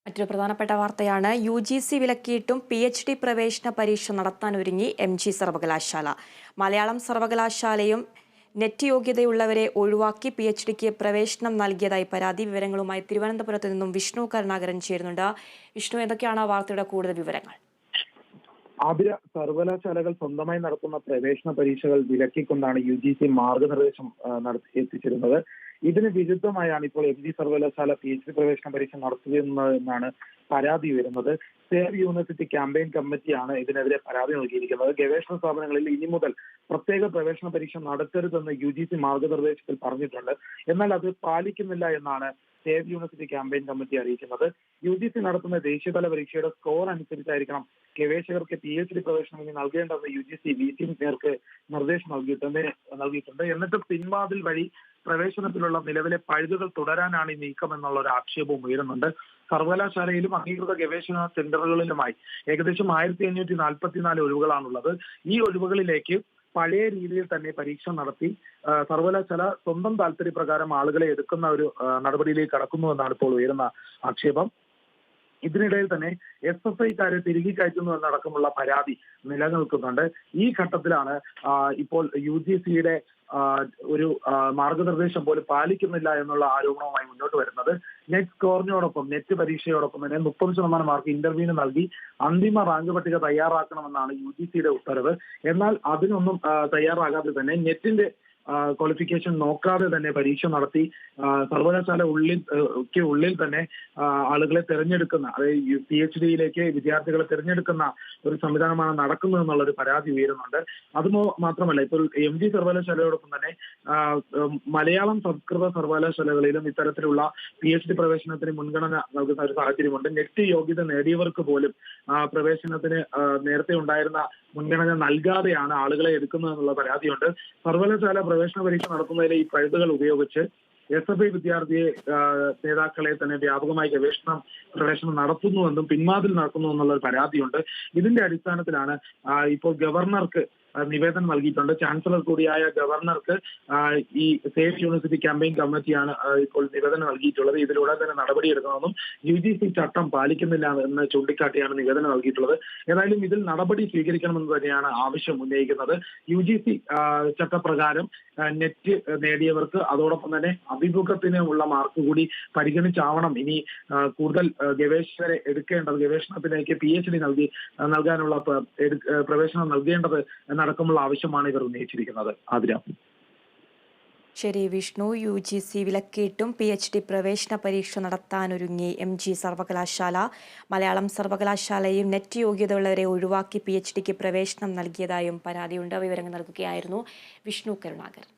മറ്റൊരു പ്രധാനപ്പെട്ട വാർത്തയാണ് UGC വിലക്കിയിട്ടും PhD പ്രവേശന പരീക്ഷ നടത്താനൊരുങ്ങി MG സർവകലാശാല. മലയാളം സർവകലാശാലയും നെറ്റ് യോഗ്യതയുള്ളവരെ ഒഴിവാക്കി PhDക്ക് പ്രവേശനം നൽകിയതായി പരാതി. വിവരങ്ങളുമായി തിരുവനന്തപുരത്ത് നിന്നും വിഷ്ണു കരുണാകരൻ ചേരുന്നുണ്ട്. വിഷ്ണു, എന്തൊക്കെയാണ് വാർത്തയുടെ കൂടുതൽ വിവരങ്ങൾ? ആതിര, സർവകലാശാലകൾ സ്വന്തമായി നടത്തുന്ന പ്രവേശന പരീക്ഷകൾ വിലക്കിക്കൊണ്ടാണ് UGC മാർഗനിർദ്ദേശം എത്തിച്ചിരുന്നത്. ഇതിന് വിരുദ്ധമായാണ് ഇപ്പോൾ MG സർവകലാശാല PhD പ്രവേശന പരീക്ഷ നടത്തുന്നതെന്നാണ് പരാതി വരുന്നത്. സേവ് യൂണിവേഴ്സിറ്റി ക്യാമ്പയിൻ കമ്മിറ്റിയാണ് ഇതിനെതിരെ പരാതി നൽകിയിരിക്കുന്നത്. ഗവേഷണ സ്ഥാപനങ്ങളിൽ ഇനി മുതൽ പ്രത്യേക പ്രവേശന പരീക്ഷ നടത്തരുതെന്ന് UGC മാർഗനിർദ്ദേശത്തിൽ പറഞ്ഞിട്ടുണ്ട്. എന്നാൽ അത് പാലിക്കുന്നില്ല എന്നാണ് സേവ് യൂണിവേഴ്സിറ്റി ക്യാമ്പയിൻ കമ്മിറ്റി അറിയിക്കുന്നത്. UGC നടത്തുന്ന ദേശീയതല പരീക്ഷയുടെ സ്കോർ അനുസരിച്ചായിരിക്കണം ഗവേഷകർക്ക് PhD പ്രവേശനം ഇനി നൽകേണ്ടതെന്ന് UGC VC നേർക്ക് നിർദ്ദേശം നൽകിയിട്ടുണ്ട്. എന്നിട്ട് പിൻവാതിൽ വഴി പ്രവേശനത്തിലുള്ള നിലവിലെ പഴുതുകൾ തുടരാനാണ് ഈ നീക്കം എന്നുള്ള ഒരു ആക്ഷേപവും ഉയരുന്നുണ്ട്. സർവകലാശാലയിലും അംഗീകൃത ഗവേഷണ സെന്ററുകളിലുമായി ഏകദേശം 1544 ഒഴിവുകളാണുള്ളത്. ഈ ഒഴിവുകളിലേക്ക് പഴയ രീതിയിൽ തന്നെ പരീക്ഷ നടത്തി സർവകലാശാല സ്വന്തം താല്പര്യപ്രകാരം ആളുകളെ എടുക്കുന്ന ഒരു നടപടിയിലേക്ക് കടക്കുന്നുവെന്നാണ് ഇപ്പോൾ ഉയരുന്ന ആക്ഷേപം. ഇതിനിടയിൽ തന്നെ SFIക്കാരെ തിരികെ കയറ്റുന്നു എന്നടക്കമുള്ള പരാതി നിലനിൽക്കുന്നുണ്ട്. ഈ ഘട്ടത്തിലാണ് ഇപ്പോൾ UGCയുടെ ഒരു മാർഗനിർദ്ദേശം പോലും പാലിക്കുന്നില്ല എന്നുള്ള ആരോപണവുമായി മുന്നോട്ട് വരുന്നത്. നെറ്റ് സ്കോറിനോടൊപ്പം നെറ്റ് പരീക്ഷയോടൊപ്പം തന്നെ 30% മാർക്ക് ഇന്റർവ്യൂവിന് നൽകി അന്തിമ റാങ്ക് പട്ടിക തയ്യാറാക്കണമെന്നാണ് UGCയുടെ ഉത്തരവ്. എന്നാൽ അതിനൊന്നും തയ്യാറാകാതെ തന്നെ നെറ്റിന്റെ ക്വാളിഫിക്കേഷൻ നോക്കാതെ തന്നെ പരീക്ഷ നടത്തി സർവകലാശാല ഉള്ളിൽ തന്നെ ആളുകളെ തിരഞ്ഞെടുക്കുന്ന, അതായത് PhDയിലേക്ക് വിദ്യാർത്ഥികളെ തിരഞ്ഞെടുക്കുന്ന ഒരു സംവിധാനമാണ് നടക്കുന്നത് എന്നുള്ളൊരു പരാതി ഉയരുന്നുണ്ട്. അത് മാത്രമല്ല, ഇപ്പോൾ MG സർവകലാശാലയോടൊപ്പം തന്നെ മലയാളം സംസ്കൃത സർവകലാശാലകളിലും ഇത്തരത്തിലുള്ള PhD പ്രവേശനത്തിന് മുൻഗണന നൽകുന്ന ഒരു സാഹചര്യമുണ്ട്. നെറ്റ് യോഗ്യത നേടിയവർക്ക് പോലും പ്രവേശനത്തിന് നേരത്തെ ഉണ്ടായിരുന്ന മുൻഗണന നൽകാതെയാണ് ആളുകളെ എടുക്കുന്നത് എന്നുള്ള പരാതിയുണ്ട്. സർവകലാശാല പ്രവേശന പരീക്ഷ നടത്തുന്നതിലെ ഈ പഴുതുകൾ ഉപയോഗിച്ച് SFI വിദ്യാർത്ഥി നേതാക്കളെ തന്നെ വ്യാപകമായി പ്രവേശനം നടത്തുന്നുവെന്നും പിൻവാതിൽ നടത്തുന്നു എന്നുള്ള പരാതിയുണ്ട്. ഇതിന്റെ അടിസ്ഥാനത്തിലാണ് ഇപ്പോൾ ഗവർണർക്ക് നിവേദനം നൽകിയിട്ടുണ്ട്. ചാൻസലർ കൂടിയായ ഗവർണർക്ക് ഈ സേഫ് യൂണിവേഴ്സിറ്റി ക്യാമ്പയിൻ കമ്മിറ്റിയാണ് ഇപ്പോൾ നിവേദനം നൽകിയിട്ടുള്ളത്. ഇതിലൂടെ തന്നെ നടപടിയെടുക്കണമെന്നും UGC ചട്ടം പാലിക്കുന്നില്ല എന്ന് ചൂണ്ടിക്കാട്ടിയാണ് നിവേദനം നൽകിയിട്ടുള്ളത്. ഏതായാലും ഇതിൽ നടപടി സ്വീകരിക്കണമെന്ന് തന്നെയാണ് ആവശ്യം ഉന്നയിക്കുന്നത്. UGC ചട്ടപ്രകാരം നെറ്റ് നേടിയവർക്ക് അതോടൊപ്പം തന്നെ അഭിമുഖത്തിന് ഉള്ള മാർക്ക് കൂടി പരിഗണിച്ചാവണം ഇനി കൂടുതൽ ഗവേഷകരെ എടുക്കേണ്ടത്, ഗവേഷണത്തിലേക്ക് PhD നൽകാനുള്ള പ്രവേശനം നൽകേണ്ടത് എന്നടക്കമുള്ള ആവശ്യമാണ് ഇവർ ഉന്നയിച്ചിരിക്കുന്നത്. ആതിര. ശരി വിഷ്ണു, UGC വിലക്കിയിട്ടും PhD പ്രവേശന പരീക്ഷ നടത്താനൊരുങ്ങി MG സർവകലാശാല. മലയാളം സർവകലാശാലയും നെറ്റ് യോഗ്യതയുള്ളവരെ ഒഴിവാക്കി PhDക്ക് പ്രവേശനം നൽകിയതായും പരാതിയുണ്ട്. വിവരങ്ങൾ നൽകുകയായിരുന്നു വിഷ്ണു കരുണാകരൻ.